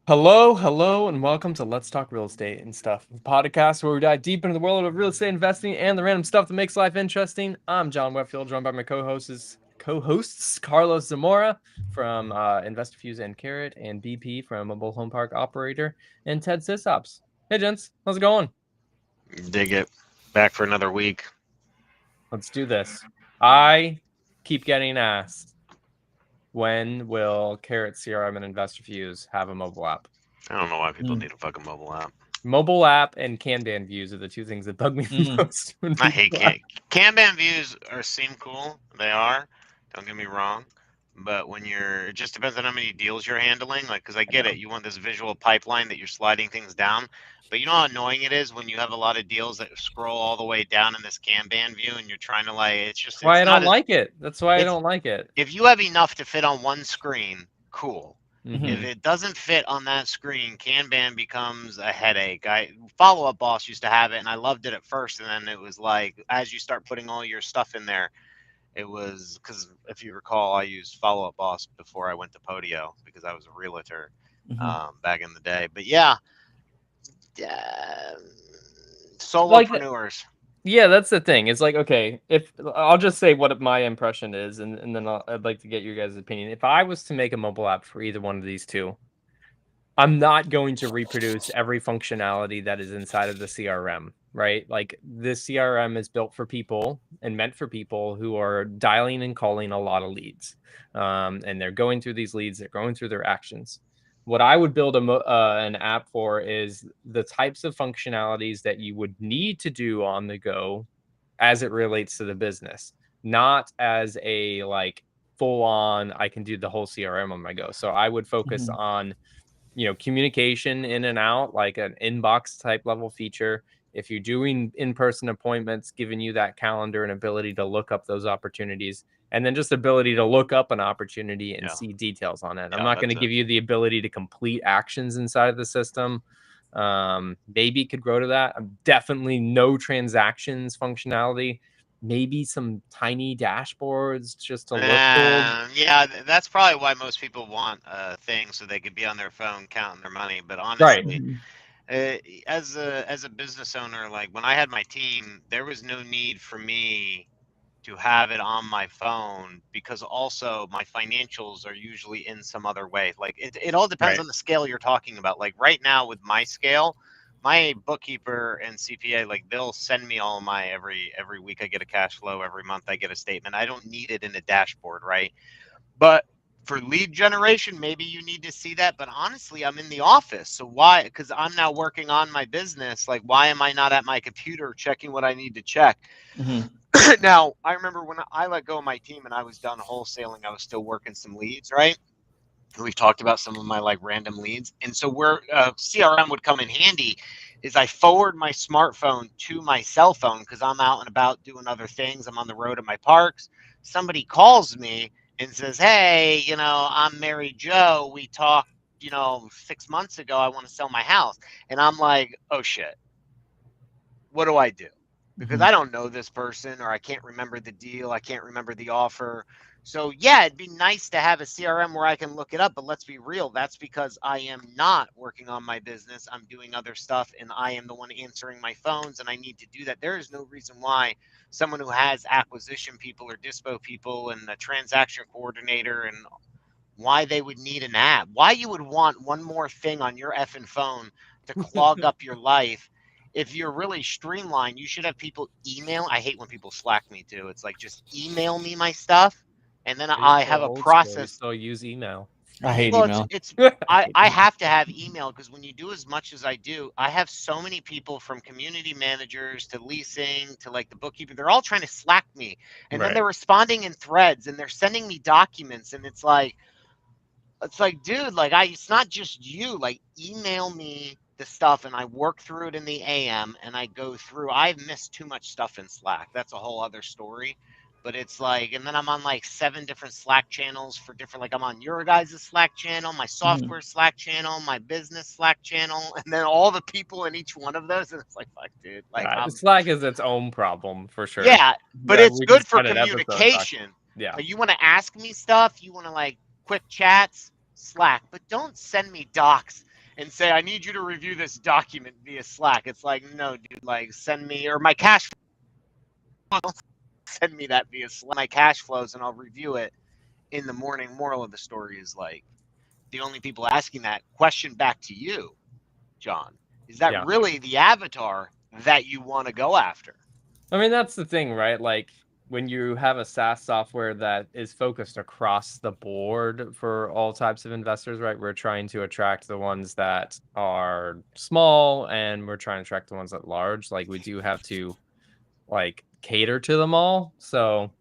Hello, and welcome to Let's Talk Real Estate and Stuff, a podcast where we dive deep into the world of real estate investing and the random stuff that makes life interesting. I'm John Wetfield, joined by my co-hosts Carlos Zamora from InvestorFuse and Carrot, and BP from Mobile Home Park Operator, and Ted Sysops. Hey, gents, how's it going? Dig it. Back for another week. Let's do this. I keep getting asked, when will Carrot CRM and InvestorFuse have a mobile app? I don't know why people need a fucking mobile app. Mobile app and Kanban views are the two things that bug me the most. I hate Kanban views seem cool. They are. Don't get me wrong. But when it just depends on how many deals you're handling. Like, because I get it. You want this visual pipeline that you're sliding things down. But you know how annoying it is when you have a lot of deals that scroll all the way down in this Kanban view and you're trying to That's why I don't like it. That's why I don't like it. If you have enough to fit on one screen, cool. Mm-hmm. If it doesn't fit on that screen, Kanban becomes a headache. Follow-Up Boss used to have it, and I loved it at first, and then it was like, as you start putting all your stuff in there, it was, because if you recall, I used Follow-Up Boss before I went to Podio because I was a realtor back in the day. But yeah, solopreneurs. Yeah, that's the thing. It's like, okay, if I'll just say what my impression is, and then I'd like to get your guys' opinion. If I was to make a mobile app for either one of these two, I'm not going to reproduce every functionality that is inside of the CRM, right? Like, the CRM is built for people and meant for people who are dialing and calling a lot of leads. And they're going through these leads, they're going through their actions. What I would build an app for is the types of functionalities that you would need to do on the go as it relates to the business, not as a like full on, I can do the whole CRM on my go. So I would focus on, communication in and out, like an inbox type level feature. If you're doing in-person appointments, giving you that calendar and ability to look up those opportunities, and then just ability to look up an opportunity and see details on it. I'm not going to give you the ability to complete actions inside of the system. Maybe it could grow to that. Definitely no transactions functionality. Maybe some tiny dashboards just to look cool. Yeah, that's probably why most people want a thing so they could be on their phone counting their money. But honestly, as a business owner, like when I had my team, there was no need for me to have it on my phone because also my financials are usually in some other way. Like it all depends on the scale you're talking about. Like right now with my scale, my bookkeeper and CPA, like they'll send me all my every week I get a cash flow, every month I get a statement. I don't need it in a dashboard, right? But for lead generation, maybe you need to see that. But honestly, I'm in the office. So why? Because I'm now working on my business. Like, why am I not at my computer checking what I need to check? Now, I remember when I let go of my team and I was done wholesaling, I was still working some leads, right? We've talked about some of my like random leads. And so where CRM would come in handy is I forward my smartphone to my cell phone because I'm out and about doing other things. I'm on the road at my parks. Somebody calls me and says, hey, I'm Mary Jo. We talked, 6 months ago. I want to sell my house. And I'm like, oh, shit. What do I do? Because I don't know this person or I can't remember the deal. I can't remember the offer. So, yeah, it'd be nice to have a CRM where I can look it up. But let's be real. That's because I am not working on my business. I'm doing other stuff and I am the one answering my phones and I need to do that. There is no reason why someone who has acquisition people or dispo people and a transaction coordinator and why they would need an app, why you would want one more thing on your effing phone to clog up your life. If you're really streamlined, you should have people email. I hate when people Slack me too. It's like, just email me my stuff. And then I have a process. Still use email. I hate email. I have to have email because when you do as much as I do, I have so many people from community managers to leasing to like the bookkeeper. They're all trying to Slack me. And then they're responding in threads and they're sending me documents. And it's like, dude, like it's not just you. Like, email me the stuff and I work through it in the AM and I go through. I've missed too much stuff in Slack. That's a whole other story. But it's like, and then I'm on like 7 different Slack channels for different, like I'm on your guys' Slack channel, my software Slack channel, my business Slack channel, and then all the people in each one of those. And it's like, fuck, dude. Like, Slack is its own problem for sure. Yeah, but it's good for communication. Yeah. Like, you want to ask me stuff, you want to like quick chats, Slack, but don't send me docs and say, I need you to review this document via Slack. It's like, no, dude, like send me, or my cash flow, send me that via Slack, my cash flows, and I'll review it in the morning. Moral of the story is like, the only people asking that question back to you, John, is that Yeah. really the avatar that you want to go after? I mean, that's the thing, right? Like when you have a SaaS software that is focused across the board for all types of investors, right? We're trying to attract the ones that are small and we're trying to attract the ones that large. Like we do have to like cater to them all. So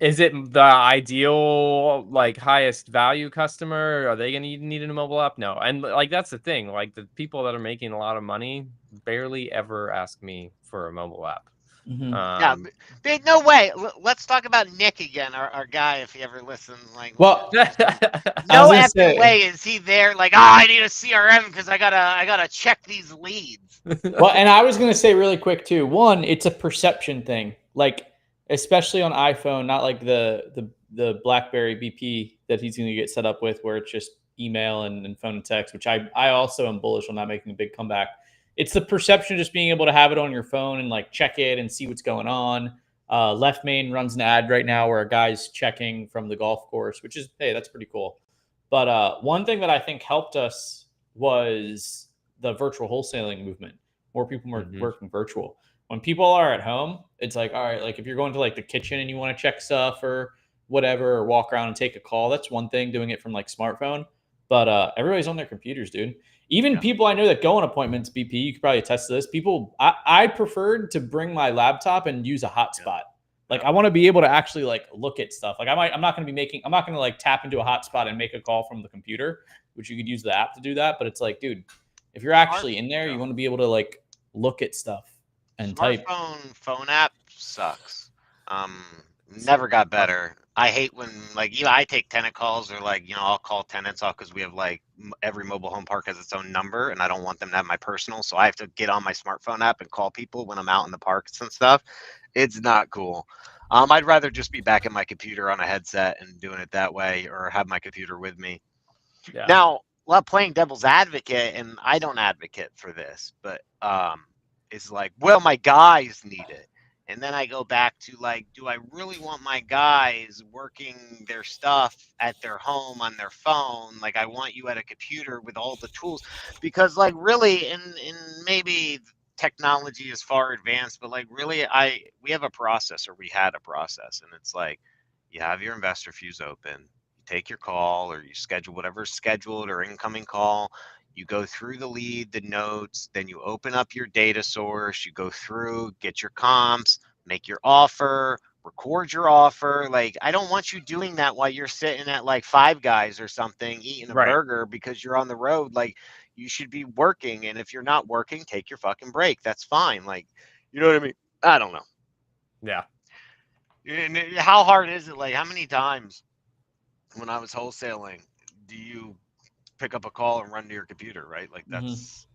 is it the ideal, like, highest value customer? Are they gonna need a mobile app? No, and, like, that's the thing, like, the people that are making a lot of money barely ever ask me for a mobile app. Yeah, Um but no way. Let's talk about Nick again, our guy, if he ever listens. Like, Well, I was no gonna effing say, way is he there. Like, oh, I need a CRM because I gotta check these leads. well, and I was gonna say really quick too. One, it's a perception thing, like especially on iPhone, not like the BlackBerry BP that he's gonna get set up with, where it's just email and phone and text. Which I also am bullish on not making a big comeback. It's the perception of just being able to have it on your phone and like check it and see what's going on. Left Main runs an ad right now where a guy's checking from the golf course, which is, hey, that's pretty cool. But one thing that I think helped us was the virtual wholesaling movement. More people were Mhm. working virtual. When people are at home, it's like, all right, like if you're going to like the kitchen and you want to check stuff or whatever, or walk around and take a call, that's one thing, doing it from like smartphone. But everybody's on their computers, dude. Even Yeah. people I know that go on appointments, BP, you could probably attest to this. People, I preferred to bring my laptop and use a hotspot. Like I want to be able to actually like look at stuff. Like I'm not going to be I'm not going to like tap into a hotspot and make a call from the computer, which you could use the app to do that. But it's like, dude, if you're actually in there, you want to be able to like look at stuff and type. Smartphone phone app sucks. Never got better. I hate when like I take tenant calls, or like I'll call tenants off because we have like every mobile home park has its own number, and I don't want them to have my personal, so I have to get on my smartphone app and call people when I'm out in the parks and stuff. It's not cool. I'd rather just be back at my computer on a headset and doing it that way, or have my computer with me. Yeah. Now, playing devil's advocate, and I don't advocate for this, but it's like, well, my guys need it. And then I go back to like, do I really want my guys working their stuff at their home on their phone? Like, I want you at a computer with all the tools, because like really, in maybe technology is far advanced, but like really, we have a process, or we had a process, and it's like, you have your investor fuse open, you take your call, or you schedule whatever's scheduled or incoming call. You go through the lead, the notes, then you open up your data source, you go through, get your comps, make your offer, record your offer. Like, I don't want you doing that while you're sitting at like Five Guys or something, eating a Right. burger because you're on the road. Like, you should be working. And if you're not working, take your fucking break. That's fine. Like, you know what I mean? I don't know. Yeah. And how hard is it? Like, how many times when I was wholesaling do you pick up a call and run to your computer, right? Like, that's,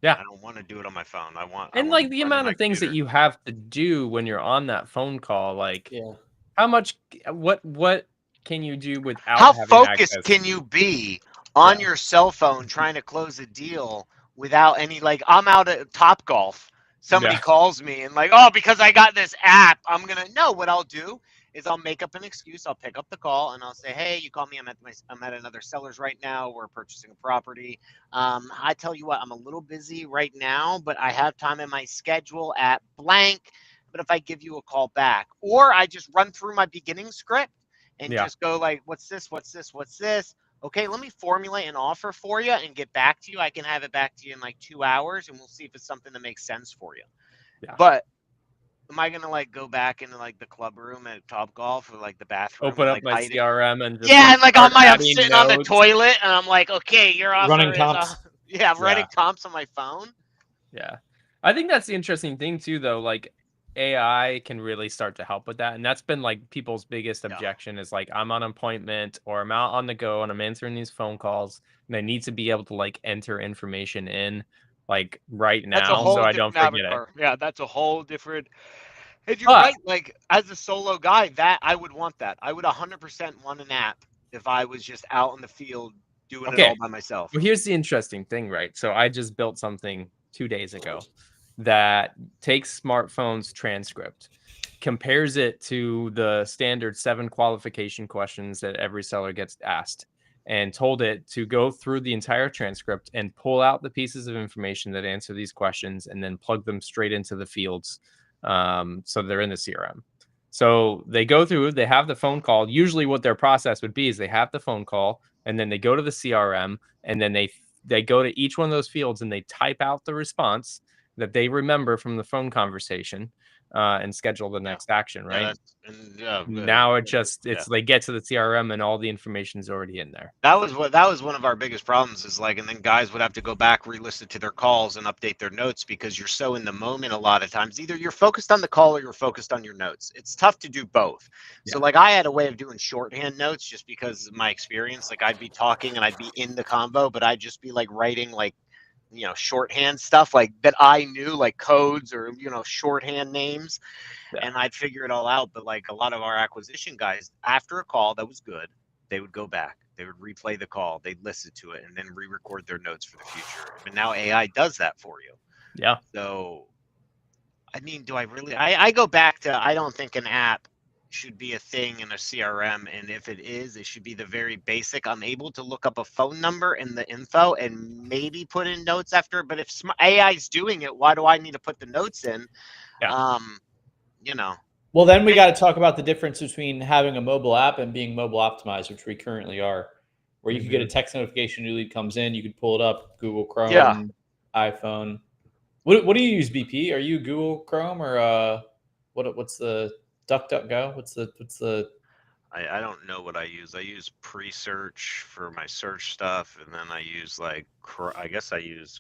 Yeah. I don't want to do it on my phone. I want And, to like, the run to amount my of things that computer. you have to do when you're on that phone call, like, Yeah. how much what can you do without How having focused access? can you be on Yeah. your cell phone trying to close a deal without any, like, I'm out at Top Golf. Somebody Yeah. calls me and like, oh, because I got this app, I'm gonna no. What I'll do is I'll make up an excuse. I'll pick up the call and I'll say, hey, you called me. I'm at another seller's right now. We're purchasing a property. I tell you what, I'm a little busy right now, but I have time in my schedule at blank. But if I give you a call back, or I just run through my beginning script and Yeah. just go like, what's this? What's this? What's this? Okay, let me formulate an offer for you and get back to you. I can have it back to you in like 2 hours, and we'll see if it's something that makes sense for you. Yeah. But am I gonna like go back into like the club room at Top Golf, or like the bathroom, Open and up like my hide it? CRM and just, Yeah, like, and like start I'm adding sitting on the notes. toilet, and I'm like, okay, your offer Running is comps. yeah, I'm writing Yeah. comps on my phone. Yeah. I think that's the interesting thing too, though, like, AI can really start to help with that, and that's been, like, people's biggest Yeah, objection is, like, I'm on appointment or I'm out on the go and I'm answering these phone calls, and I need to be able to, like, enter information in, like, right that's a now so whole I don't different forget it. avatar. Yeah, that's a whole different. And you're But right. Like, as a solo guy, that I would want that. I would 100% want an app if I was just out in the field doing it all by myself. Well, here's the interesting thing, right? So I just built something 2 days ago that takes smartphone's transcript, compares it to the standard 7 qualification questions that every seller gets asked, and told it to go through the entire transcript and pull out the pieces of information that answer these questions and then plug them straight into the fields, so they're in the CRM. So they go through, they have the phone call. Usually what their process would be is they have the phone call and then they go to the CRM and then they go to each one of those fields and they type out the response that they remember from the phone conversation, and schedule the next action, right? Now it's they get to the CRM and all the information is already in there. That was one of our biggest problems is like, and then guys would have to go back, re-listen to their calls and update their notes because you're so in the moment a lot of times. Either you're focused on the call or you're focused on your notes. It's tough to do both. So like I had a way of doing shorthand notes just because of my experience. Like I'd be talking and I'd be in the convo, but I'd just be like writing like, shorthand stuff like that I knew, like codes or, shorthand names, and I'd figure it all out. But like a lot of our acquisition guys, after a call that was good, they would go back, they would replay the call, they'd listen to it, and then re-record their notes for the future. But now AI does that for you. Yeah. So, I mean, do I really? I go back to, I don't think an app should be a thing in a CRM, and if it is, it should be the very basic. I'm able to look up a phone number and the info and maybe put in notes after. But if AI is doing it, why do I need to put the notes in? Well, then we got to talk about the difference between having a mobile app and being mobile optimized, which we currently are, where you could get a text notification, new lead comes in, you could pull it up, Google Chrome, iPhone. What do you use, BP? Are you Google Chrome or what's the DuckDuckGo? What's the? I don't know what I use. I use pre-search for my search stuff, and then I use I guess I use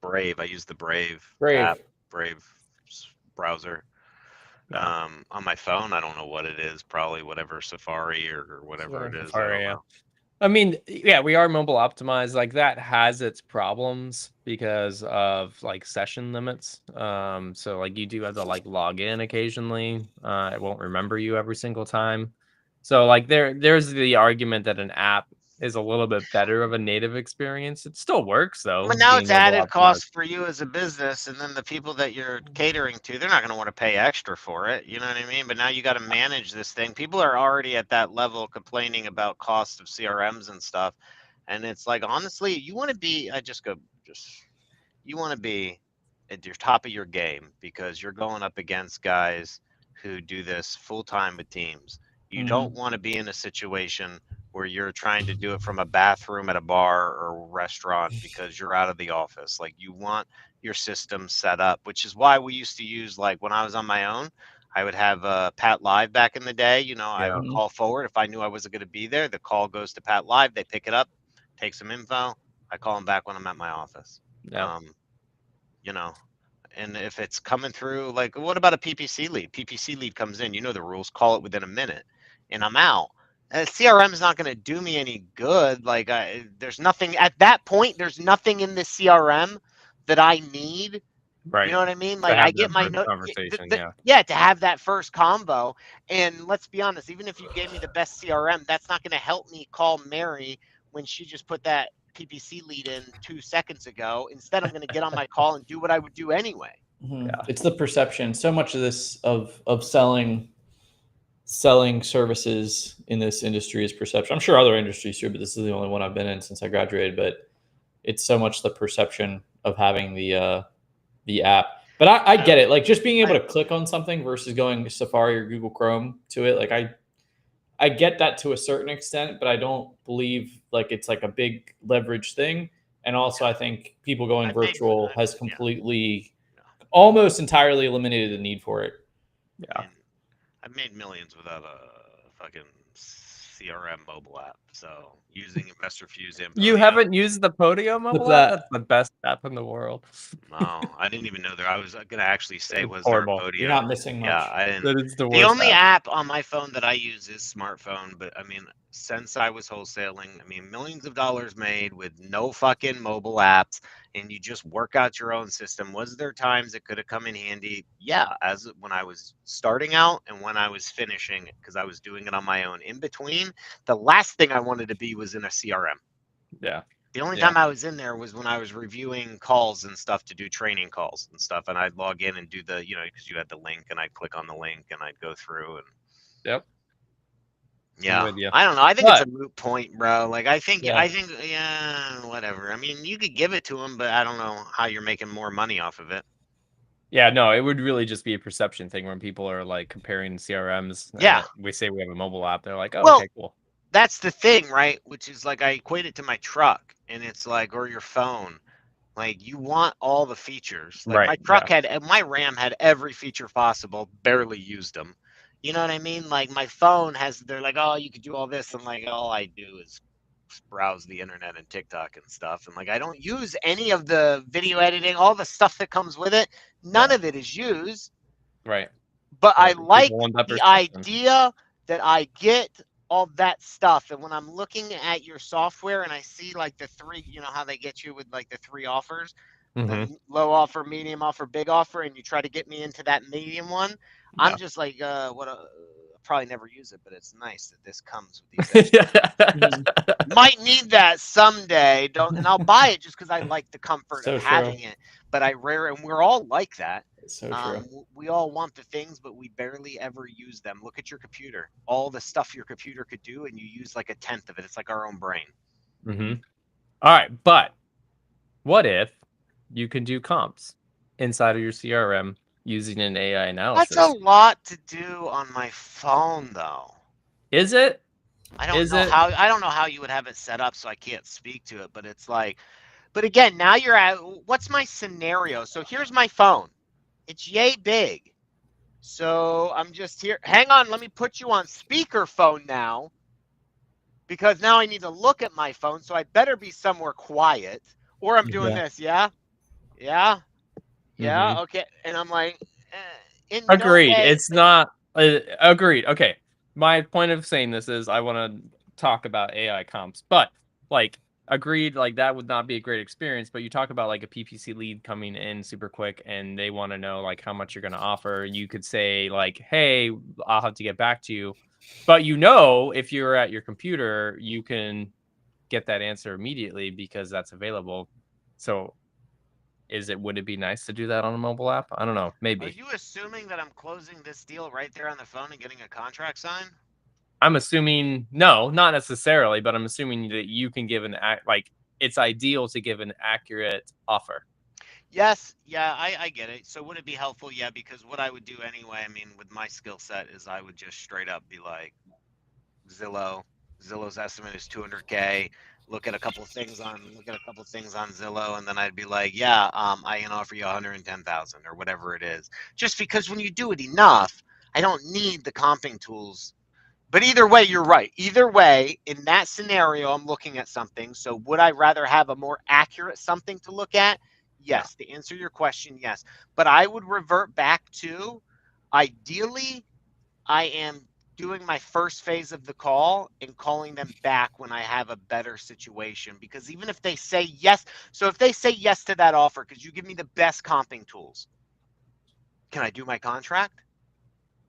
Brave. I use the Brave app, Brave browser. On my phone, I don't know what it is. Probably whatever Safari or whatever it is. Safari, I mean, yeah, we are mobile optimized. Like that has its problems because of like session limits. So like you do have to like log in occasionally. It won't remember you every single time. So like there's the argument that an app is a little bit better of a native experience. It still works though. But now it's added cost for you as a business, and then the people that you're catering to, they're not going to want to pay extra for it. You know what I mean? But now you got to manage this thing. People are already at that level complaining about cost of CRMs and stuff. And it's like, honestly, you want to be, you want to be at your top of your game because you're going up against guys who do this full time with teams. You don't want to be in a situation where you're trying to do it from a bathroom at a bar or restaurant because you're out of the office. Like you want your system set up, which is why we used to use, like when I was on my own, I would have Pat Live back in the day. I would call forward. If I knew I wasn't going to be there, the call goes to Pat Live. They pick it up, take some info. I call them back when I'm at my office. And if it's coming through, like what about a PPC lead? PPC lead comes in, the rules, call it within a minute and I'm out. CRM is not going to do me any good. Like there's nothing at that point. There's nothing in the CRM that I need. Right. You know what I mean? Like I get my conversation. To have that first combo. And let's be honest, even if you gave me the best CRM, that's not going to help me call Mary when she just put that PPC lead in 2 seconds ago. Instead, I'm going to get on my call and do what I would do anyway. It's the perception. So much of this of selling services in this industry is perception. I'm sure other industries too, but this is the only one I've been in since I graduated. But it's so much the perception of having the app. But I get it. Like just being able to click on something versus going to Safari or Google Chrome to it. Like I get that to a certain extent, but I don't believe like it's like a big leverage thing. And also I think people going virtual has completely, almost entirely eliminated the need for it. Yeah. I've made millions without a fucking CRM mobile app. So using InvestorFuse. You haven't used the Podio mobile app? That's the best app in the world. No, I didn't even know there. I was going to actually say, was horrible. there a Podio? You're not missing much. Yeah, I didn't. That is the worst. The only app on my phone that I use is smartphone. But I mean, since I was wholesaling, I mean, millions of dollars made with no fucking mobile apps and you just work out your own system. Was there times it could have come in handy? Yeah, as when I was starting out and when I was finishing, because I was doing it on my own. In between, the last thing I wanted to be was in a CRM. Yeah. The only time I was in there was when I was reviewing calls and stuff to do training calls and stuff, and I'd log in and do the, because you had the link, and I'd click on the link and I'd go through and. Yep. Yeah, with you. I don't know. I think it's a moot point, bro. Like, I think, Yeah. yeah, whatever. I mean, you could give it to them, but I don't know how you're making more money off of it. Yeah, no, it would really just be a perception thing when people are like comparing CRMs. Yeah. We say we have a mobile app. They're like, oh, Well, okay, cool. That's the thing, right? Which is like, I equate it to my truck, and it's like, or your phone. Like, you want all the features. Like, my truck my RAM had every feature possible, barely used them. You know what I mean? Like, my phone they're like, oh, you could do all this. And like, all I do is browse the internet and TikTok and stuff. And like, I don't use any of the video editing, all the stuff that comes with it. None of it is used. Right. But I like the idea that I get all that stuff. And when I'm looking at your software and I see like the three, how they get you with like the 3 offers, the low offer, medium offer, big offer, and you try to get me into that medium one, I'm just like, I'll probably never use it, but it's nice that this comes with these. Might need that someday. And I'll buy it just because I like the comfort of having it. But and we're all like that. So true. We all want the things, but we barely ever use them. Look at your computer. All the stuff your computer could do, and you use like 1/10 of it. It's like our own brain. All right, but what if you can do comps inside of your CRM using an AI analysis? That's a lot to do on my phone, though. Is it? I don't know how you would have it set up, so I can't speak to it. But it's like, but again, now you're at, what's my scenario? So here's my phone. It's yay big. So I'm just here. Hang on, let me put you on speakerphone now, because now I need to look at my phone. So I better be somewhere quiet, or I'm doing this. Yeah. Okay. And I'm like, agreed. It's not agreed. Okay. My point of saying this is I want to talk about AI comps, but like agreed, like that would not be a great experience. But you talk about like a PPC lead coming in super quick and they want to know like how much you're going to offer. You could say like, hey, I'll have to get back to you. But if you're at your computer, you can get that answer immediately because that's available. So would it be nice to do that on a mobile app? I don't know. Maybe. Are you assuming that I'm closing this deal right there on the phone and getting a contract signed? I'm assuming, no, not necessarily, but I'm assuming that you can give it's ideal to give an accurate offer. Yes. Yeah, I get it. So would it be helpful? Yeah, because what I would do anyway, I mean, with my skill set is I would just straight up be like, Zillow's estimate is 200K. Look at a couple of things on Zillow, and then I'd be like, yeah, I can offer you 110,000 or whatever it is. Just because when you do it enough, I don't need the comping tools. But either way, you're right. Either way, in that scenario, I'm looking at something. So would I rather have a more accurate something to look at? Yes. To answer your question, yes. But I would revert back to, ideally, I am doing my first phase of the call and calling them back when I have a better situation. Because even if they say yes, so if they say yes to that offer, because you give me the best comping tools, can I do my contract?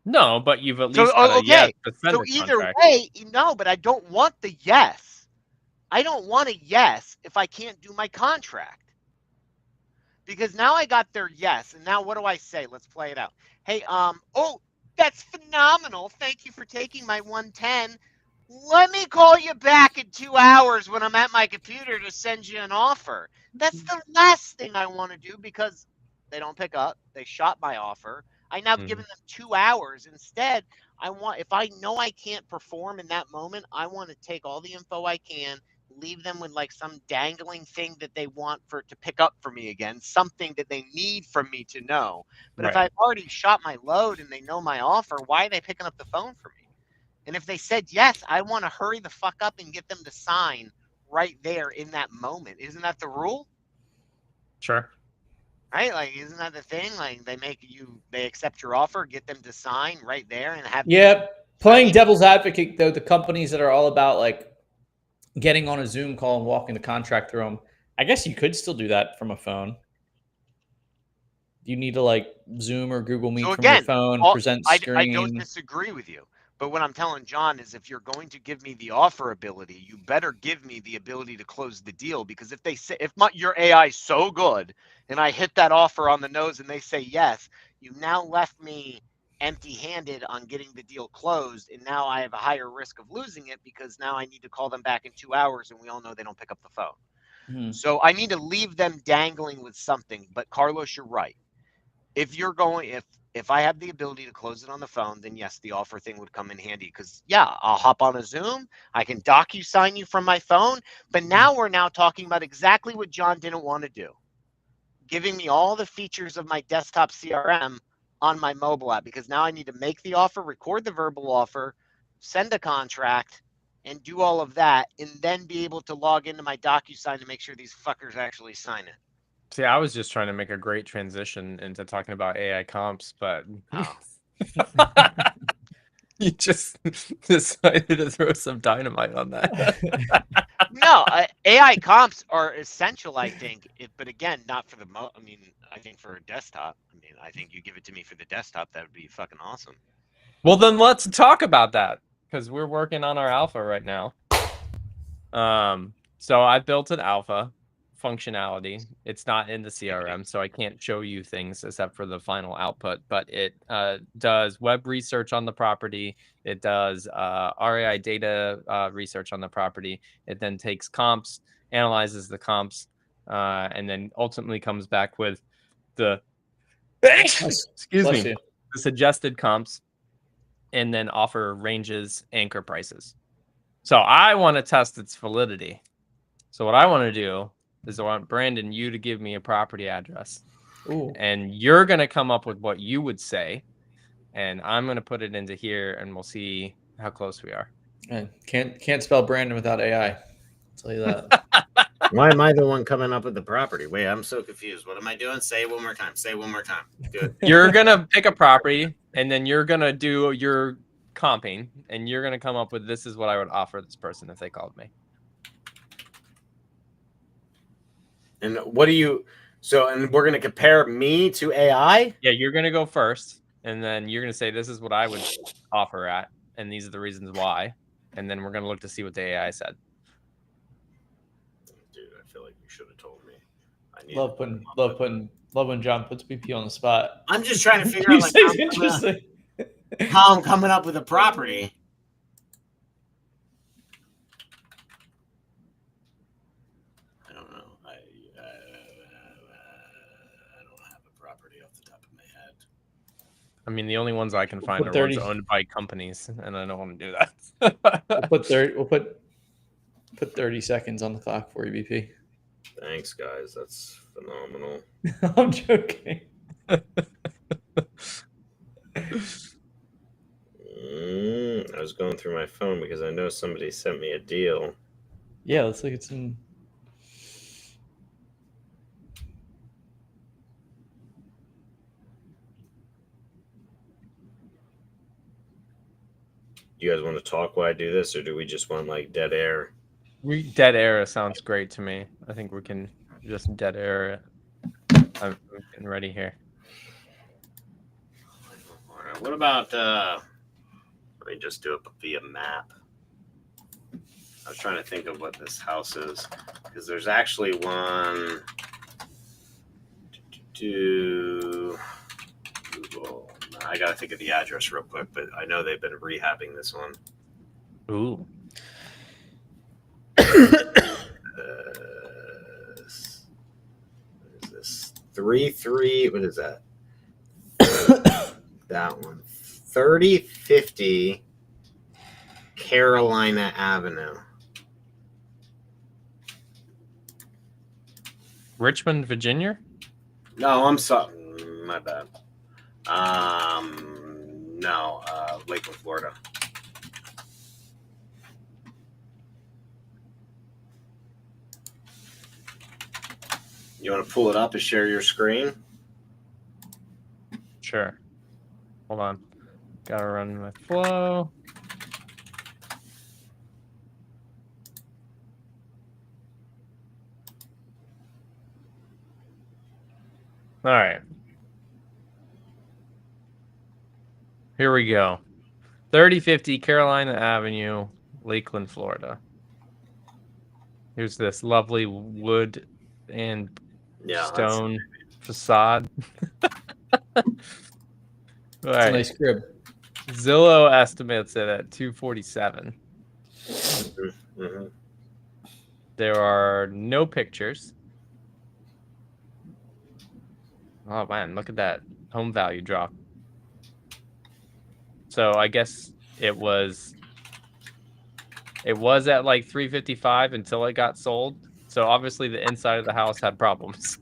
No, but you've at least got yes. So either way, no, but I don't want the yes. I don't want a yes if I can't do my contract. Because now I got their yes, and now what do I say? Let's play it out. Hey, that's phenomenal. Thank you for taking my 110. Let me call you back in 2 hours when I'm at my computer to send you an offer. That's the last thing I want to do, because they don't pick up. They shot my offer. I now have given them 2 hours. Instead, if I know I can't perform in that moment, I want to take all the info I can, leave them with like some dangling thing that they want to pick up for me again, something that they need from me to know. But if I've already shot my load and they know my offer, why are they picking up the phone for me? And if they said yes, I want to hurry the fuck up and get them to sign right there in that moment. Isn't that the rule? Sure. Right? Like, isn't that the thing? Like, they accept your offer, get them to sign right there and have. Yeah. Playing devil's advocate, though, the companies that are all about like getting on a Zoom call and walking the contract through them, I guess you could still do that from a phone. You need to like Zoom or Google Meet So from your again, phone, present I don't screen. disagree with you. But what I'm telling John is if you're going to give me the offer ability, you better give me the ability to close the deal. Because if they say, your AI is so good and I hit that offer on the nose and they say yes, you now left me empty-handed on getting the deal closed. And now I have a higher risk of losing it because now I need to call them back in 2 hours and we all know they don't pick up the phone. Hmm. So I need to leave them dangling with something. But Carlos, you're right. If I have the ability to close it on the phone, then yes, the offer thing would come in handy because yeah, I'll hop on a Zoom. I can DocuSign you from my phone. But now we're talking about exactly what John didn't want to do, giving me all the features of my desktop CRM on my mobile app, because now I need to make the offer, record the verbal offer, send a contract, and do all of that, and then be able to log into my DocuSign to make sure these fuckers actually sign it. See, I was just trying to make a great transition into talking about AI comps, but you just decided to throw some dynamite on that. No, AI comps are essential, I think. But again, not for the I mean, I think for a desktop. I mean, I think you give it to me for the desktop, that would be fucking awesome. Well, then let's talk about that because we're working on our alpha right now. So I built an alpha functionality. It's not in the CRM, so I can't show you things except for the final output, but it does web research on the property. It does RAI data research on the property. It then takes comps, analyzes the comps, and then ultimately comes back with the excuse me, the suggested comps, and then offer ranges, anchor prices. So I want to test its validity. So what I want to do is I want Brandon, you to give me a property address. Ooh. And you're going to come up with what you would say. And I'm going to put it into here and we'll see how close we are. Can't spell Brandon without AI. I'll tell you that. Why am I the one coming up with the property? Wait, I'm so confused. What am I doing? Say it one more time. Say it one more time. Good. You're going to pick a property and then you're going to do your comping and you're going to come up with this is what I would offer this person if they called me. And what do you... So, and we're going to compare me to AI? Yeah, you're going to go first. And then you're going to say, this is what I would offer at. And these are the reasons why. And then we're going to look to see what the AI said. Dude, I feel like you should have told me. Love when John puts BP on the spot. I'm just trying to figure out like how I'm coming up with a property. I don't know. I don't have a property off the top of my head. I mean, the only ones I can find are ones owned by companies, and I don't want to do that. We'll put 30 seconds on the clock for you, BP. Thanks, guys. That's phenomenal. I'm joking. I was going through my phone because I know somebody sent me a deal. Yeah, let's look at some. Do you guys want to talk while I do this, or do we just want like dead air? Dead air sounds great to me. I think we can just dead air it. I'm getting ready here. All right. What about let me just do it via map. I was trying to think of what this house is because there's actually one. Google. I gotta think of the address real quick, but I know they've been rehabbing this one. Ooh. What is this? 3-3. What is that? That one. 3050 Carolina Avenue. Richmond, Virginia? No, I'm sorry. My bad. No, Lakeland, Florida. You want to pull it up and share your screen? Sure. Hold on. Gotta run my flow. All right. Here we go. 3050 Carolina Avenue, Lakeland, Florida. Here's this lovely wood and stone facade. All It's a nice crib. Zillow estimates it at 247. Mm-hmm. There are no pictures. Oh man, look at that home value drop. So I guess it was at like 355 until it got sold. So obviously the inside of the house had problems.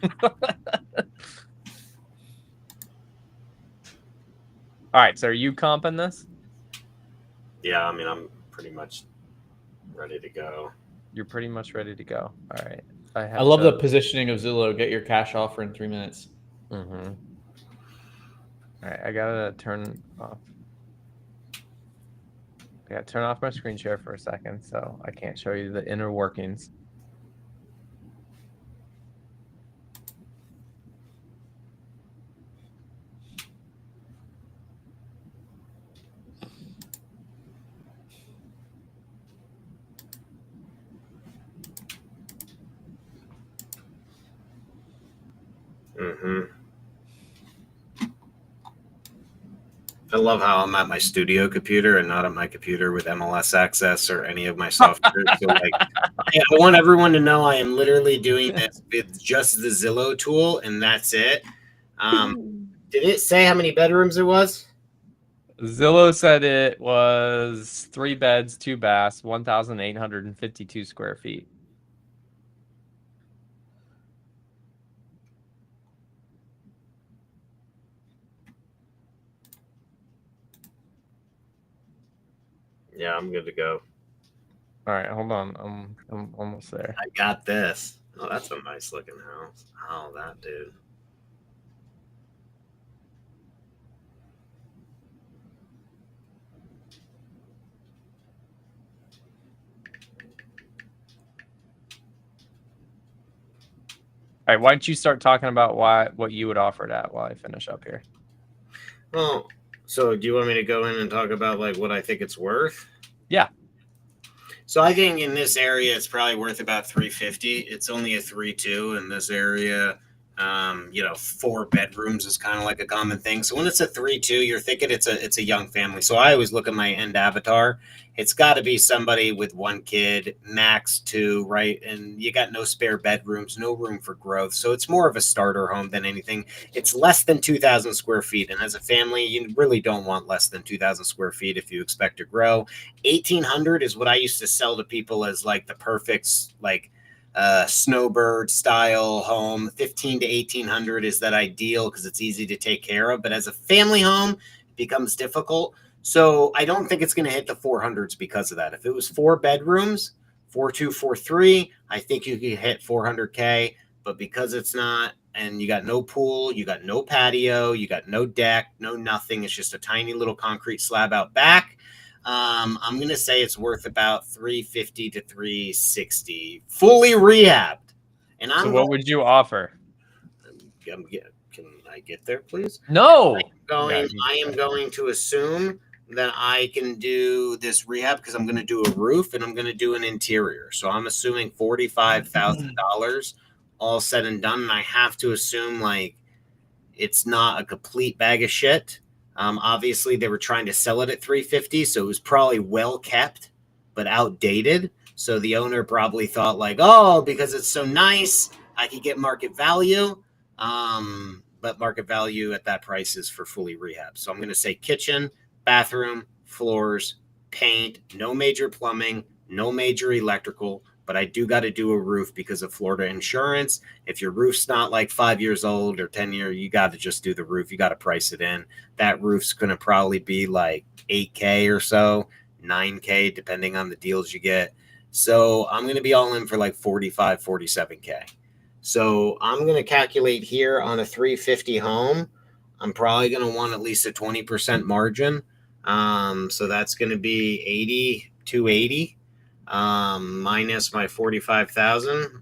All right, so are you comping this? Yeah, I mean, I'm pretty much ready to go. You're pretty much ready to go. All right. I love the positioning of Zillow. Get your cash offer in 3 minutes. Mm-hmm. All right, I gotta turn off. I gotta turn off my screen share for a second, so I can't show you the inner workings. Mm-hmm. I love how I'm at my studio computer and not at my computer with MLS access or any of my software. So, like, I want everyone to know I am literally doing this with just the Zillow tool, and that's it. Did it say how many bedrooms it was? Zillow said it was 3 beds, 2 baths, 1,852 square feet. Yeah, I'm good to go. All right, hold on. I'm almost there. I got this. Oh, that's a nice looking house. Oh, that dude. All right, why don't you start talking about what you would offer it at while I finish up here? Well, so do you want me to go in and talk about like what I think it's worth? Yeah. So I think in this area it's probably worth about 350. It's only a 3-2 in this area. 4 bedrooms is kind of like a common thing. So when it's a 3-2, you're thinking it's a young family. So I always look at my end avatar. It's got to be somebody with 1 kid, max 2, right? And you got no spare bedrooms, no room for growth. So it's more of a starter home than anything. It's less than 2,000 square feet. And as a family, you really don't want less than 2,000 square feet if you expect to grow. 1,800 is what I used to sell to people as like the perfect, like, snowbird style home. 15 to 1,800 is that ideal because it's easy to take care of. But as a family home, it becomes difficult. So I don't think it's going to hit the 400s because of that. If it was 4 bedrooms, 4.2, 4.3, I think you could hit 400K. But because it's not, and you got no pool, you got no patio, you got no deck, no nothing. It's just a tiny little concrete slab out back. I'm going to say it's worth about 350 to 360, fully rehabbed. And So what would you offer? Can I get there, please? No. I am going to assume that I can do this rehab because I'm going to do a roof and I'm going to do an interior. So I'm assuming $45,000 all said and done. And I have to assume like it's not a complete bag of shit. Obviously, they were trying to sell it at 350, so it was probably well kept, but outdated. So the owner probably thought like, oh, because it's so nice, I could get market value. But market value at that price is for fully rehab. So I'm going to say kitchen, bathroom, floors, paint, no major plumbing, no major electrical. But I do got to do a roof because of Florida insurance. If your roof's not like 5 years old or 10 years, you got to just do the roof. You got to price it in. That roof's going to probably be like 8K or so, 9K, depending on the deals you get. So I'm going to be all in for like 45, 47K. So I'm going to calculate here on a 350 home. I'm probably going to want at least a 20% margin. So that's going to be 80, 280. Minus my 45,000. I'm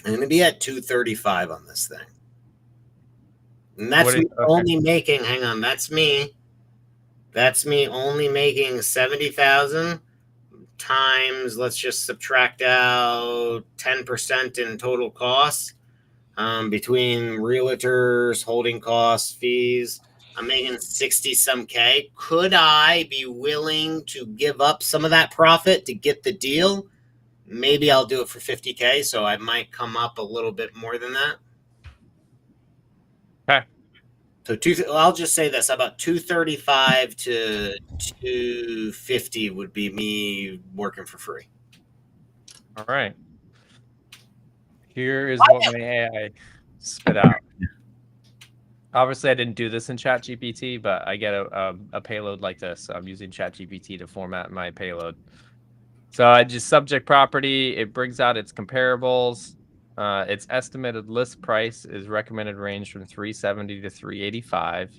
going to be at 235 on this thing. And that's What is- me okay. only making, hang on, that's me only making 70,000 times, let's just subtract out 10% in total costs, between realtors, holding costs, fees. I'm making 60 some K. Could I be willing to give up some of that profit to get the deal? Maybe I'll do it for 50K, so I might come up a little bit more than that. Okay. So I'll just say this: about 235 to 250 would be me working for free. All right. Here is what my AI spit out. Obviously, I didn't do this in ChatGPT, but I get a payload like this. So I'm using ChatGPT to format my payload. So I just subject property. It brings out its comparables. Its estimated list price is recommended range from 370 to 385,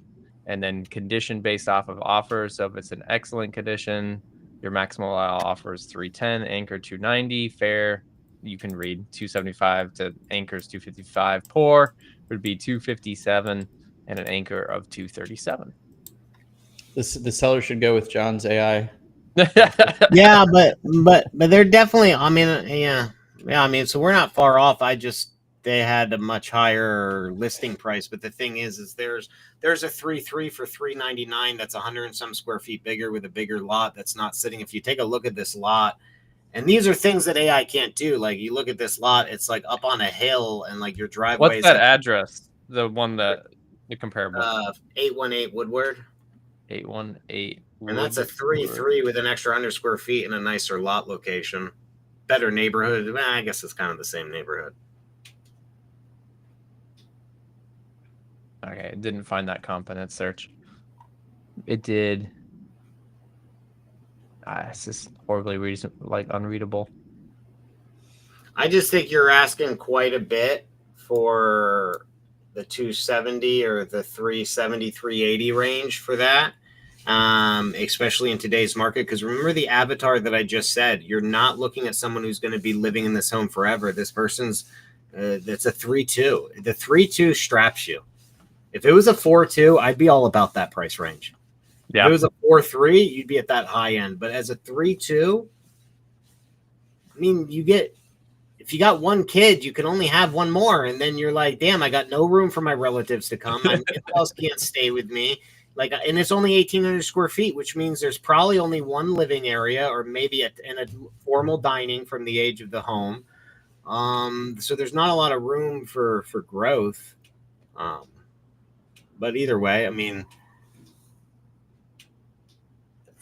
and then condition based off of offer. So if it's an excellent condition, your maximum offer is 310, anchor 290, fair. You can read 275 to anchors 255. Poor would be 257, and an anchor of 237. The seller should go with John's AI. Yeah, but they're definitely. I mean, yeah. I mean, so we're not far off. They had a much higher listing price, but the thing is there's a 3.3 for 399 that's 100 and some square feet bigger with a bigger lot that's not sitting. If you take a look at this lot, and these are things that AI can't do. Like you look at this lot, it's like up on a hill, and like your driveway. What's is that like, address? The one that the comparable. 818 Woodward. 818. And that's a 3.3 with an extra 100 square feet and a nicer lot location. Better neighborhood. Well, I guess it's kind of the same neighborhood. Okay, it didn't find that comp in its search. It did. It's just horribly unreadable. I just think you're asking quite a bit for the 270 or the 370, 380 range for that. Especially in today's market, because remember the avatar that I just said, you're not looking at someone who's going to be living in this home forever. This person's that's a 3.2. The 3.2 straps you. If it was a 4.2, I'd be all about that price range. Yeah. If it was a 4.3, you'd be at that high end. But as a 3.2, I mean, if you got one kid, you can only have one more, and then you're like, damn, I got no room for my relatives to come. My in-laws can't stay with me. Like, and it's only 1,800 square feet, which means there's probably only one living area, or maybe a formal dining from the age of the home. So there's not a lot of room for growth. But either way, I mean,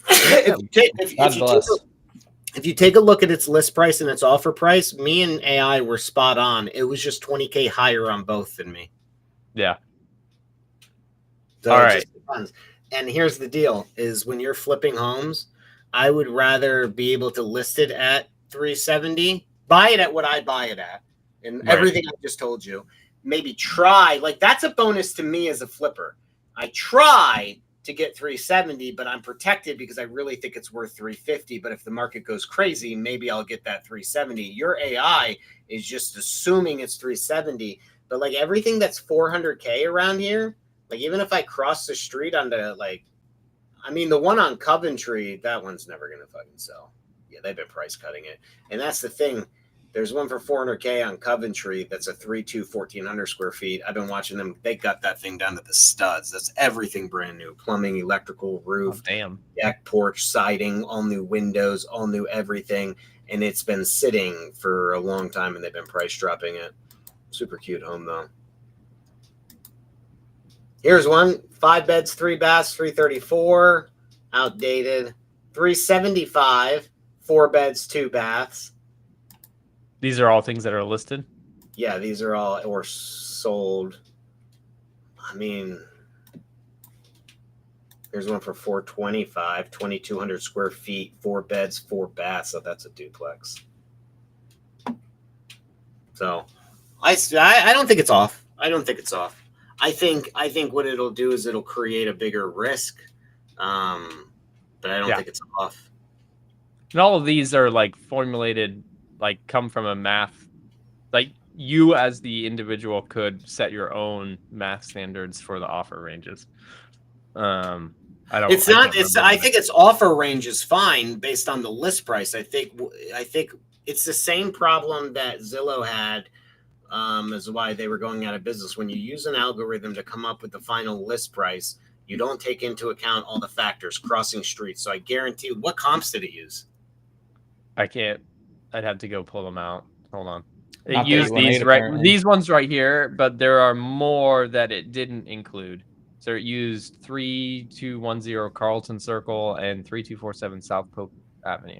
if you take a look at its list price and its offer price, me and AI were spot on. It was just 20K higher on both than me. Yeah. So all it right. just depends. And here's the deal: is when you're flipping homes, I would rather be able to list it at 370, buy it at what I buy it at, and everything I just told you. Maybe try, like that's a bonus to me as a flipper. I try to get 370, but I'm protected because I really think it's worth 350. But if the market goes crazy, maybe I'll get that 370. Your AI is just assuming it's 370, but like everything that's 400K around here, like even if I cross the street onto like, I mean, the one on Coventry, that one's never going to fucking sell. Yeah, they've been price cutting it. And that's the thing. There's one for 400K on Coventry that's a 3.2, 1,400 square feet. I've been watching them. They got that thing down to the studs. That's everything brand new. Plumbing, electrical, roof, deck, porch, siding, all new windows, all new everything. And it's been sitting for a long time, and they've been price dropping it. Super cute home, though. Here's one. 5 beds, 3 baths, 334. Outdated. 375. 4 beds, 2 baths. These are all things that are listed? Yeah, these are all or sold. I mean, here's one for 425, 2,200 square feet, 4 beds, 4 baths. So that's a duplex. So I don't think it's off. I don't think it's off. I think what it'll do is it'll create a bigger risk. But I don't think it's off. And all of these are like formulated, like come from a math. Like you as the individual could set your own math standards for the offer ranges. It's not. I think its offer range is fine based on the list price. I think it's the same problem that Zillow had. Is why they were going out of business. When you use an algorithm to come up with the final list price, you don't take into account all the factors, crossing streets. So I guarantee. What comps did it use? I can't. I'd have to go pull them out. Hold on. It Not used 318 these right. apparently. These ones right here, but there are more that it didn't include. So it used 3210 Carlton Circle and 3247 South Pope Avenue.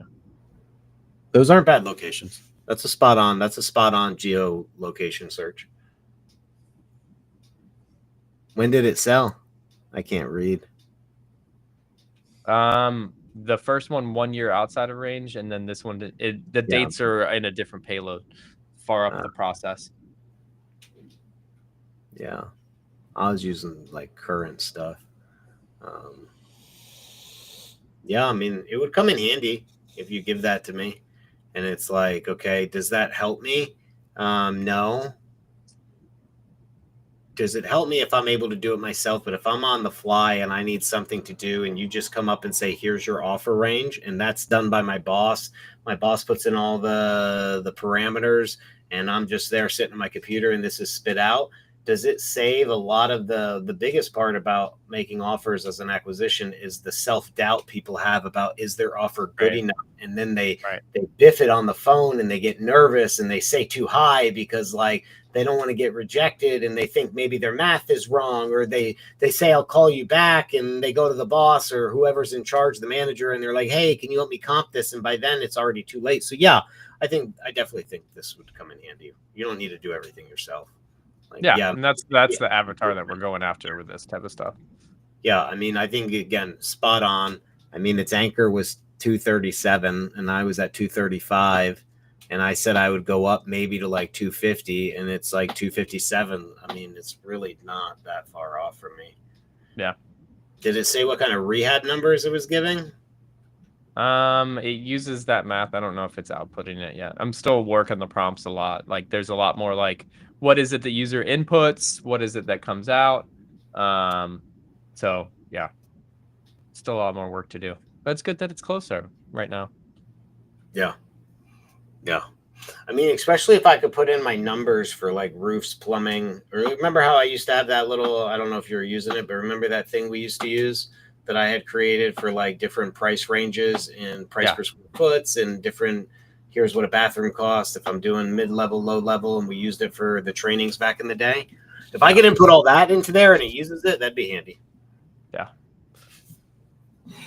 Those aren't bad locations. That's a spot on. That's a spot on geolocation search. When did it sell? I can't read. The first one 1 year outside of range, and then this one the dates are in a different payload, far up the process. Yeah, I was using like current stuff. Yeah, I mean, it would come in handy if you give that to me. And it's like, okay, does that help me? No. Does it help me if I'm able to do it myself? But if I'm on the fly and I need something to do and you just come up and say, here's your offer range, and that's done by my boss puts in all the parameters, and I'm just there sitting at my computer and this is spit out. Does it save a lot of the biggest part about making offers as an acquisition is the self-doubt people have about, is their offer good enough? And then they biff it on the phone and they get nervous and they say too high because like they don't want to get rejected and they think maybe their math is wrong, or they say, I'll call you back, and they go to the boss or whoever's in charge, the manager, and they're like, hey, can you help me comp this? And by then it's already too late. So yeah, I definitely think this would come in handy. You don't need to do everything yourself. Like, yeah, and that's the avatar that we're going after with this type of stuff. Yeah, I mean, I think again, spot on. I mean, its anchor was 237, and I was at 235, and I said I would go up maybe to like 250, and it's like 257. I mean, it's really not that far off from me. Yeah. Did it say what kind of rehab numbers it was giving? It uses that math. I don't know if it's outputting it yet. I'm still working the prompts a lot. Like, there's a lot more like, what is it the user inputs? What is it that comes out? So yeah, still a lot more work to do. But it's good that it's closer right now. Yeah. Yeah. I mean, especially if I could put in my numbers for like roofs, plumbing, or remember how I used to have that little, I don't know if you were using it, but remember that thing we used to use that I had created for like different price ranges and price per square foots and different, here's what a bathroom costs if I'm doing mid-level, low-level, and we used it for the trainings back in the day. If I could input all that into there and it uses it, that'd be handy. Yeah.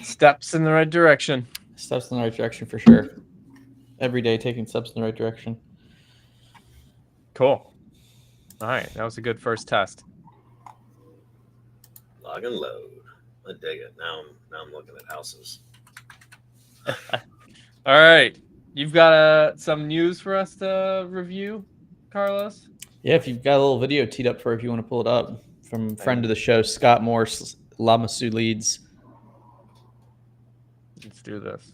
Steps in the right direction. Steps in the right direction for sure. Every day taking steps in the right direction. Cool. All right. That was a good first test. Log and load. I dig it. Now I'm looking at houses. All right. You've got some news for us to review, Carlos? Yeah, if you've got a little video teed up for if you want to pull it up from friend of the show, Scott Morse, Lamasu Leads. Let's do this.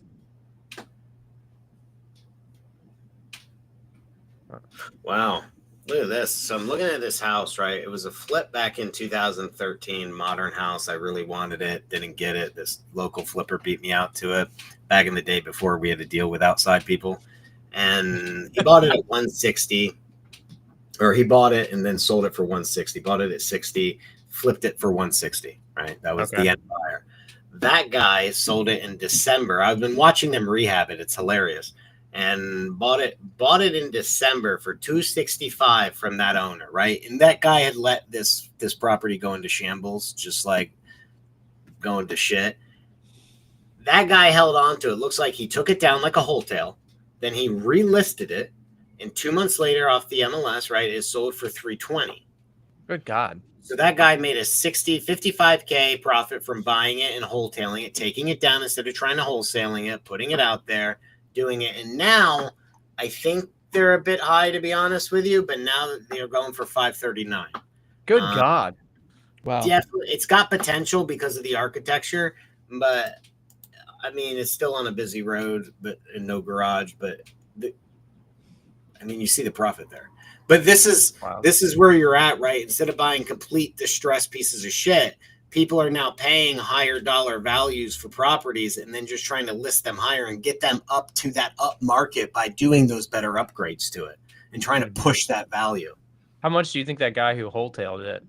Wow. Look at this. So I'm looking at this house, right? It was a flip back in 2013, modern house. I really wanted it, didn't get it. This local flipper beat me out to it back in the day before we had to deal with outside people. And he bought it at 160, or he bought it and then sold it for 160. Bought it at 60, flipped it for 160, right? That was the end buyer. That guy sold it in December. I've been watching them rehab it. It's hilarious. And bought it in December for $265 from that owner, right? And that guy had let this property go into shambles, just like going to shit. That guy held on to it. Looks like he took it down like a wholesale. Then he relisted it, and 2 months later, off the MLS, right, it sold for $320. Good God! So that guy made a $55K profit from buying it and wholetailing it, taking it down instead of trying to wholesaling it, putting it out there, doing it. And now I think they're a bit high, to be honest with you, but now they're going for $539. Good God. Wow. Definitely. It's got potential because of the architecture, but I mean, it's still on a busy road, but and no garage, but I mean, you see the profit there. But this is Wow. where you're at, right? Instead of buying complete distressed pieces of shit, people are now paying higher dollar values for properties and then just trying to list them higher and get them up to that up market by doing those better upgrades to it and trying to push that value. How much do you think that guy who wholetailed it,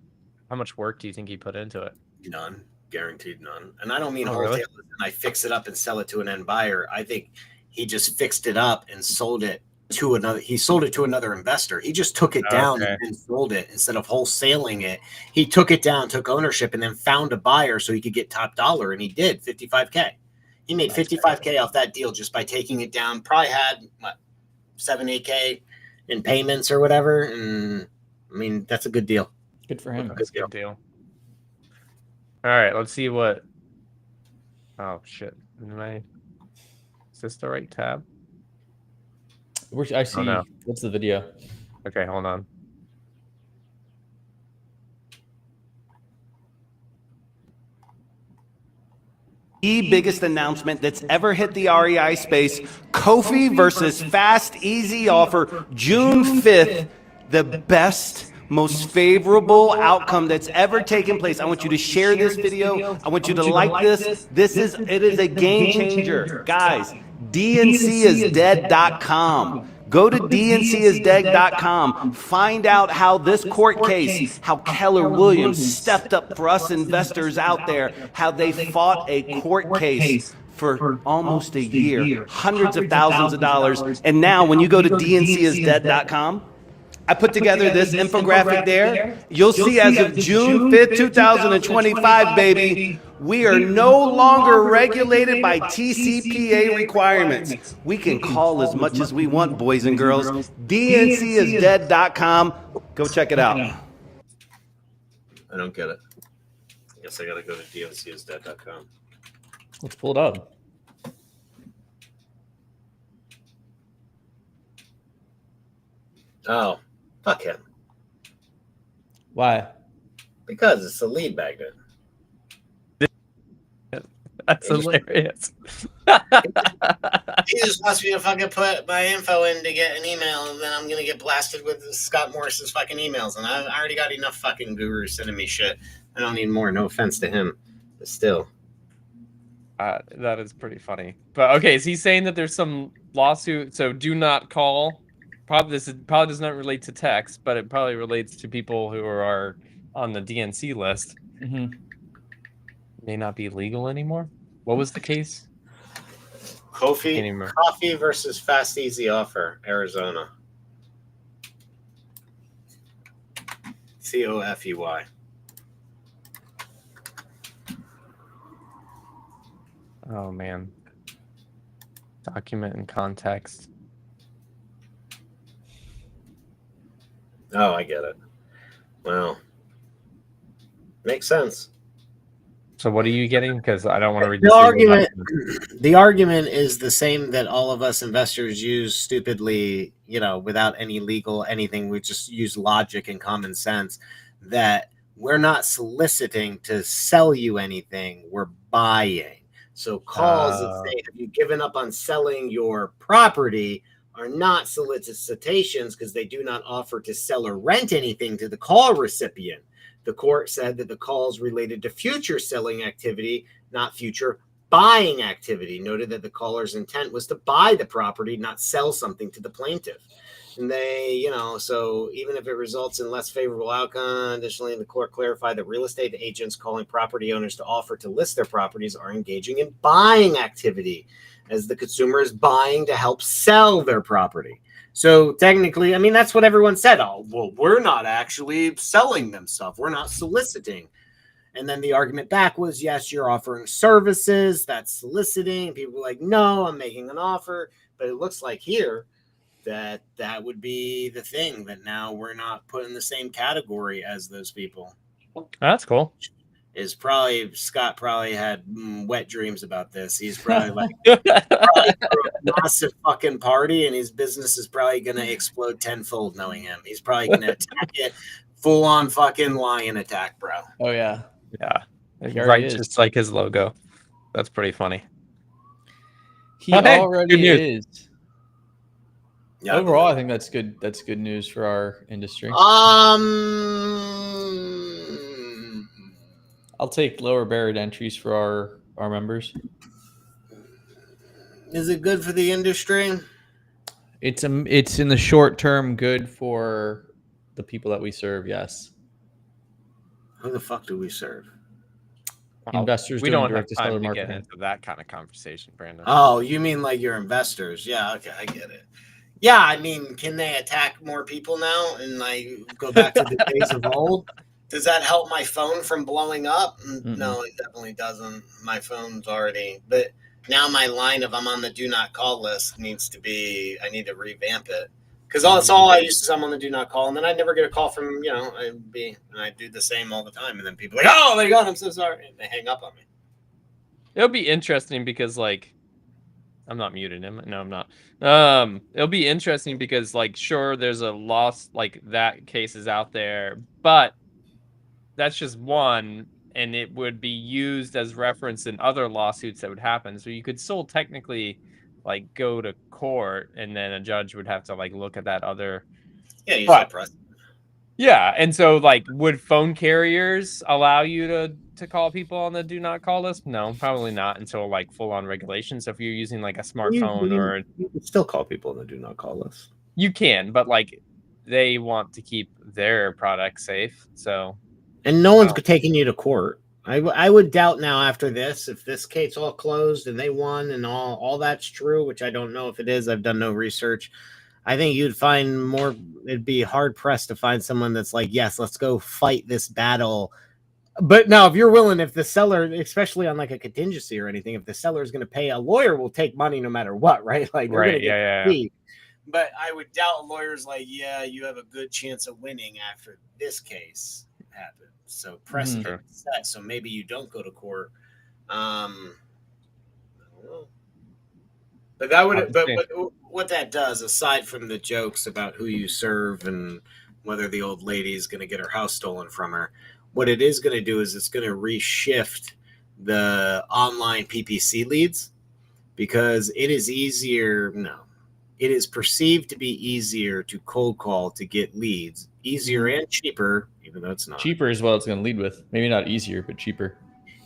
how much work do you think he put into it? None. Guaranteed none. And I don't mean Oh, wholesale really? and I fix it up and sell it to an end buyer. I think he just fixed it up and sold it to another. He sold it to another investor. He just took it down Okay. and sold it instead of wholesaling it. He took it down, took ownership, and then found a buyer so he could get top dollar. And he did $55K. He made $55K off that deal just by taking it down. Probably had what, 7-8K in payments or whatever. And I mean, that's a good deal. Good for him. That's a good deal. All right, let's see what. Oh shit! Is this the right tab? I see. no. What's the video? Okay, hold on. The biggest announcement that's ever hit the REI space, Kofi versus Fast Easy offer, June 5th, the best, most favorable outcome that's ever taken place. I want you to share this video. I want you to like this. It is a game changer. Guys, dncisdead.com. Go to dncisdead.com. Find out how this court case, how Keller Williams stepped up for us investors out there, how they fought a court case for almost a year, hundreds of thousands of dollars. And now when you go to dncisdead.com, I put together this infographic there. You'll see as of June 5th, 2025, baby, we are no longer regulated by TCPA requirements. We can call as much as we want, boys and girls. DNCisdead.com. Go check it out. I don't get it. I guess I got to go to dncsdead.com. Let's pull it up. Oh, fuck him. Why? Because it's a lead magnet. That's hilarious. He just wants me to fucking put my info in to get an email, and then I'm gonna get blasted with Scott Morris's fucking emails. And I already got enough fucking gurus sending me shit. I don't need more. No offense to him, but still. That is pretty funny. But okay, is he saying that there's some lawsuit? So do not call. Probably probably does not relate to text, but it probably relates to people who are on the DNC list. Mm-hmm. May not be legal anymore. What was the case? Coffee versus Fast Easy offer, Arizona. COFEY. Oh man. Document and context. Oh, I get it. Well, makes sense. So what are you getting? Because I don't want to read the argument is the same that all of us investors use stupidly, without any legal anything. We just use logic and common sense that we're not soliciting to sell you anything. We're buying. So calls that say, have you given up on selling your property are not solicitations because they do not offer to sell or rent anything to the call recipient. The court said that the calls related to future selling activity, not future buying activity. Noted that the caller's intent was to buy the property, not sell something to the plaintiff. And they, so even if it results in less favorable outcome, additionally, the court clarified that real estate agents calling property owners to offer to list their properties are engaging in buying activity, as the consumer is buying to help sell their property. So technically, I mean, that's what everyone said. Oh, well, we're not actually selling them stuff. We're not soliciting. And then the argument back was, yes, you're offering services. That's soliciting. People were like, no, I'm making an offer. But it looks like here that would be the thing, that now we're not put in the same category as those people. That's cool. Scott probably had wet dreams about this. He's probably like massive fucking party, and his business is probably going to explode tenfold knowing him. He's probably going to attack it full on fucking lion attack, bro. Oh yeah. Yeah. Right. Just like his logo. That's pretty funny. He already is. Yeah, Overall, I think that's good. That's good news for our industry. I'll take lower barrier entries for our members. Is it good for the industry? It's in the short term good for the people that we serve. Yes. Who the fuck do we serve? Investors we doing don't have direct to time seller to get marketing. into that kind of conversation, Brandon. Oh, you mean like your investors? Yeah, okay, I get it. Yeah, I mean, can they attack more people now and like go back to the days of old? Does that help my phone from blowing up? No, it definitely doesn't. My phone's already, but now my line of I'm on the do not call list needs to be. I need to revamp it because that's all I used to say. I'm on the do not call, and then I'd never get a call from and I do the same all the time, and then people are like, oh my god, I'm so sorry, and they hang up on me. It'll be interesting because like I'm not muting him. No, I'm not. It'll be interesting because like sure there's a loss like that case is out there, but that's just one and it would be used as reference in other lawsuits that would happen. So you could still technically like go to court and then a judge would have to like look at that other. Yeah, you said press. Yeah, and so like would phone carriers allow you to call people on the do not call list? No, probably not until like full on regulations. So if you're using like a smartphone or you can still call people on the do not call list. you can, but like they want to keep their product safe. So and no one's taking you to court. I would doubt now after this, if this case all closed and they won and all that's true, which I don't know if it is. I've done no research. I think you'd find more, it'd be hard pressed to find someone that's like, yes, let's go fight this battle. But now if you're willing, if the seller, especially on like a contingency or anything, if the seller is going to pay, a lawyer will take money no matter what, right? Like, right, yeah. But I would doubt a lawyer's like, yeah, you have a good chance of winning after this case happens. So precedent set. So maybe you don't go to court. I don't know. But that would, but what that does, aside from the jokes about who you serve and whether the old lady is going to get her house stolen from her, what it is going to do is it's going to reshift the online PPC leads because it is easier. No, it is perceived to be easier to cold call to get leads, easier and cheaper, even though it's not. Cheaper is what it's going to lead with. Maybe not easier, but cheaper.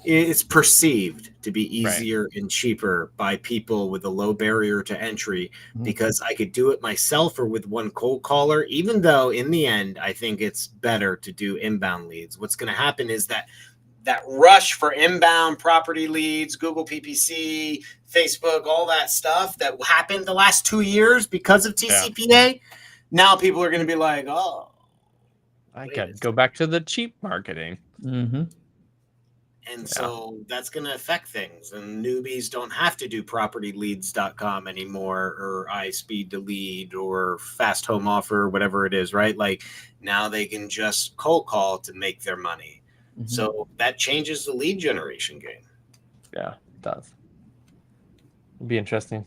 It's perceived to be easier and cheaper by people with a low barrier to entry because I could do it myself or with one cold caller, even though in the end, I think it's better to do inbound leads. What's going to happen is that rush for inbound property leads, Google PPC, Facebook, all that stuff that happened the last 2 years because of TCPA. Now people are going to be like, oh, I could go back to the cheap marketing. And so that's going to affect things. And newbies don't have to do propertyleads.com anymore or iSpeed to lead or fast home offer, or whatever it is, right? Like now they can just cold call to make their money. So that changes the lead generation game. Yeah, it does. It'd be interesting.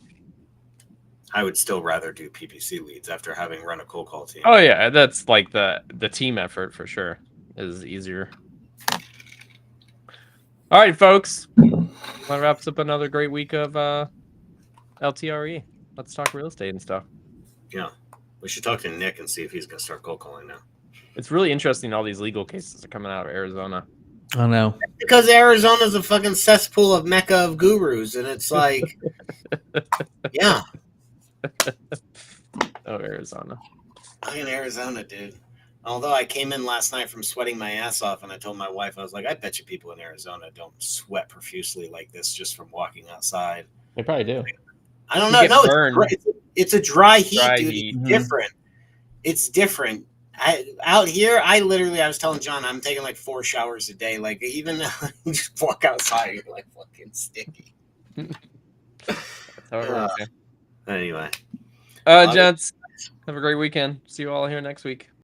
I would still rather do PPC leads after having run a cold call team. Oh yeah, that's like the team effort for sure is easier. All right, folks. That wraps up another great week of LTRE. Let's talk real estate and stuff. Yeah. We should talk to Nick and see if he's going to start cold calling now. It's really interesting all these legal cases are coming out of Arizona. I know. Because Arizona's a fucking cesspool of mecca of gurus, and it's like, yeah. Oh, Arizona. Fucking Arizona, dude. Although I came in last night from sweating my ass off, and I told my wife, I was like, I bet you people in Arizona don't sweat profusely like this just from walking outside. They probably do. I don't know. No, it's a dry heat, dude. It's different. It's different. Out here, I was telling John, I'm taking like 4 showers a day. Like even you just walk outside, you're like fucking sticky. That's how it works. Anyway, gents, have a great weekend. See you all here next week.